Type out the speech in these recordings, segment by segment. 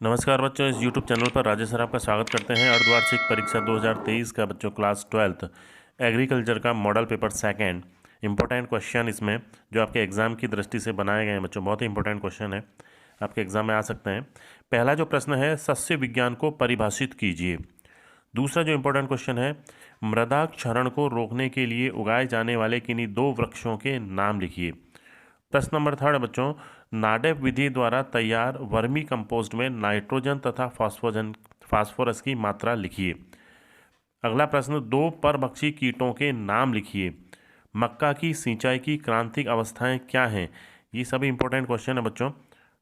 नमस्कार बच्चों, इस YouTube चैनल पर राजेश सर आपका स्वागत करते हैं। अर्धवार्षिक परीक्षा 2023 का बच्चों क्लास 12th एग्रीकल्चर का model paper second important question इसमें जो आपके एग्जाम की दृष्टि से बनाए गए हैं बच्चों, बहुत ही इंपॉर्टेंट क्वेश्चन है, आपके एग्जाम में आ सकते हैं। पहला जो प्रश्न है, सस्य विज्ञान को परिभाषित कीजिए। दूसरा जो इंपॉर्टेंट क्वेश्चन है, मृदा क्षरण को रोकने के लिए उगाए जाने वाले किन्हीं दो वृक्षों के नाम लिखिए। प्रश्न नंबर थर्ड बच्चों, नाडेप विधि द्वारा तैयार वर्मी कंपोस्ट में नाइट्रोजन तथा फास्फोरस की मात्रा लिखिए। अगला प्रश्न, दो परभक्षी कीटों के नाम लिखिए। मक्का की सिंचाई की क्रांतिक अवस्थाएं क्या हैं? ये सभी इंपॉर्टेंट क्वेश्चन है बच्चों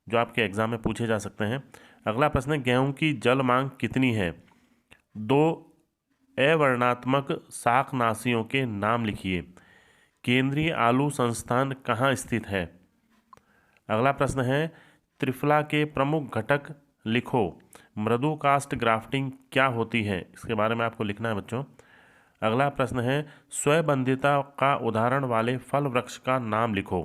जो आपके एग्जाम में पूछे जा सकते हैं। अगला प्रश्न, गेहूं की जल मांग कितनी है? दो अवर्णनात्मक शाकनाशियों के नाम लिखिए। केंद्रीय आलू संस्थान कहाँ स्थित है? अगला प्रश्न है, त्रिफला के प्रमुख घटक लिखो। मृदु कास्ट ग्राफ्टिंग क्या होती है? इसके बारे में आपको लिखना है बच्चों। अगला प्रश्न है, स्वबंधिता का उदाहरण वाले फल वृक्ष का नाम लिखो।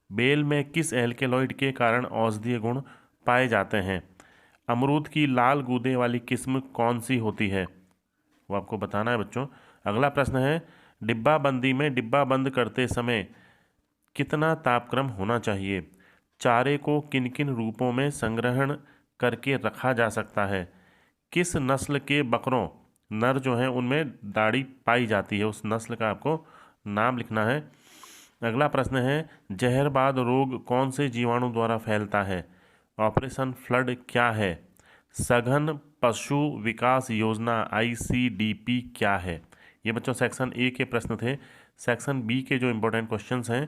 बेल में किस एल्केलॉइड के कारण औषधीय गुण पाए जाते हैं? अमरूद की लाल गूदे वाली किस्म कौन सी होती है? वो आपको बताना है बच्चों। अगला प्रश्न है, डिब्बाबंदी में डिब्बा बंद करते समय कितना तापक्रम होना चाहिए? चारे को किन किन रूपों में संग्रहण करके रखा जा सकता है? किस नस्ल के बकरों नर जो हैं उनमें दाढ़ी पाई जाती है? उस नस्ल का आपको नाम लिखना है। अगला प्रश्न है, जहरबाद रोग कौन से जीवाणु द्वारा फैलता है? ऑपरेशन फ्लड क्या है? सघन पशु विकास योजना ICDP क्या है? ये बच्चों सेक्शन ए के प्रश्न थे। सेक्शन बी के जो इंपॉर्टेंट क्वेश्चंस हैं,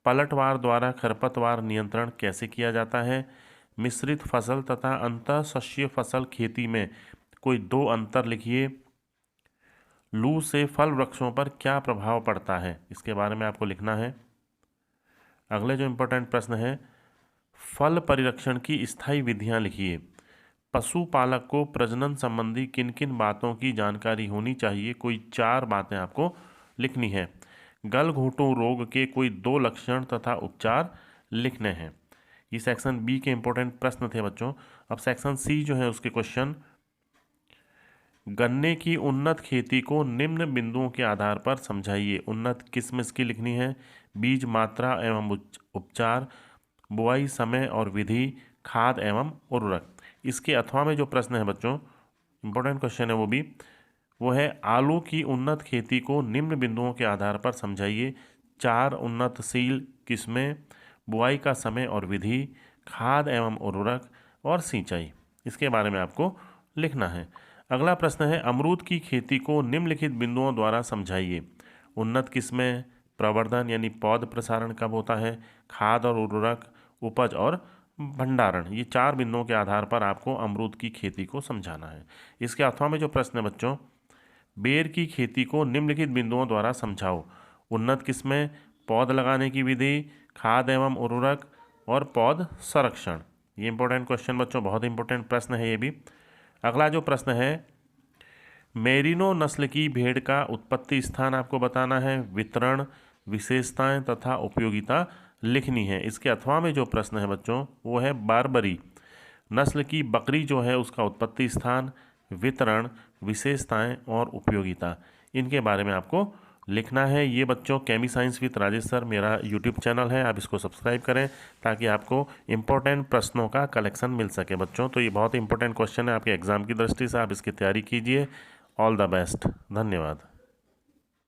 पलटवार द्वारा खरपतवार नियंत्रण कैसे किया जाता है? मिश्रित फसल तथा अंतः शस्य फसल खेती में कोई दो अंतर लिखिए। लू से फल वृक्षों पर क्या प्रभाव पड़ता है? इसके बारे में आपको लिखना है। अगले जो इंपॉर्टेंट प्रश्न है, फल परिरक्षण की स्थायी विधियां लिखिए। पशुपालक को प्रजनन संबंधी किन किन बातों की जानकारी होनी चाहिए? कोई 4 बातें आपको लिखनी है। गलघोंटू रोग के कोई 2 लक्षण तथा उपचार लिखने हैं। ये सेक्शन बी के इंपॉर्टेंट प्रश्न थे बच्चों। अब सेक्शन सी जो है उसके क्वेश्चन, गन्ने की उन्नत खेती को निम्न बिंदुओं के आधार पर समझाइए। उन्नत किस्म इसकी लिखनी है। बीज मात्रा एवं उपचार, बुआई समय और विधि, खाद एवं उर्वरक। इसके अथवा में जो प्रश्न है बच्चों, इंपॉर्टेंट क्वेश्चन है वो है आलू की उन्नत खेती को निम्न बिंदुओं के आधार पर समझाइए। 4 उन्नतशील किस्में, बुआई का समय और विधि, खाद एवं उर्वरक और सिंचाई। इसके बारे में आपको लिखना है। अगला प्रश्न है, अमरूद की खेती को निम्नलिखित बिंदुओं द्वारा समझाइए। उन्नत किस्में, प्रवर्धन यानी पौध प्रसारण कब होता है, खाद और उर्वरक, उपज और भंडारण। ये 4 बिंदुओं के आधार पर आपको अमरूद की खेती को समझाना है। इसके अथवा में जो प्रश्न है बच्चों, बेर की खेती को निम्नलिखित बिंदुओं द्वारा समझाओ। उन्नत किस्में, पौध लगाने की विधि, खाद एवं उर्वरक और पौध संरक्षण। ये इंपॉर्टेंट क्वेश्चन बच्चों, बहुत इंपॉर्टेंट प्रश्न है ये भी। अगला जो प्रश्न है, मेरिनो नस्ल की भेड़ का उत्पत्ति स्थान आपको बताना है। वितरण, विशेषताएं तथा उपयोगिता लिखनी है। इसके अथवा में जो प्रश्न है बच्चों वो है, बारबरी नस्ल की बकरी जो है उसका उत्पत्ति स्थान, वितरण, विशेषताएं और उपयोगिता, इनके बारे में आपको लिखना है। ये बच्चों केमी साइंस विद राजेश सर मेरा यूट्यूब चैनल है, आप इसको सब्सक्राइब करें ताकि आपको इंपॉर्टेंट प्रश्नों का कलेक्शन मिल सके बच्चों। तो ये बहुत इंपॉर्टेंट क्वेश्चन है आपके एग्जाम की दृष्टि से, आप इसकी तैयारी कीजिए। ऑल द बेस्ट, धन्यवाद।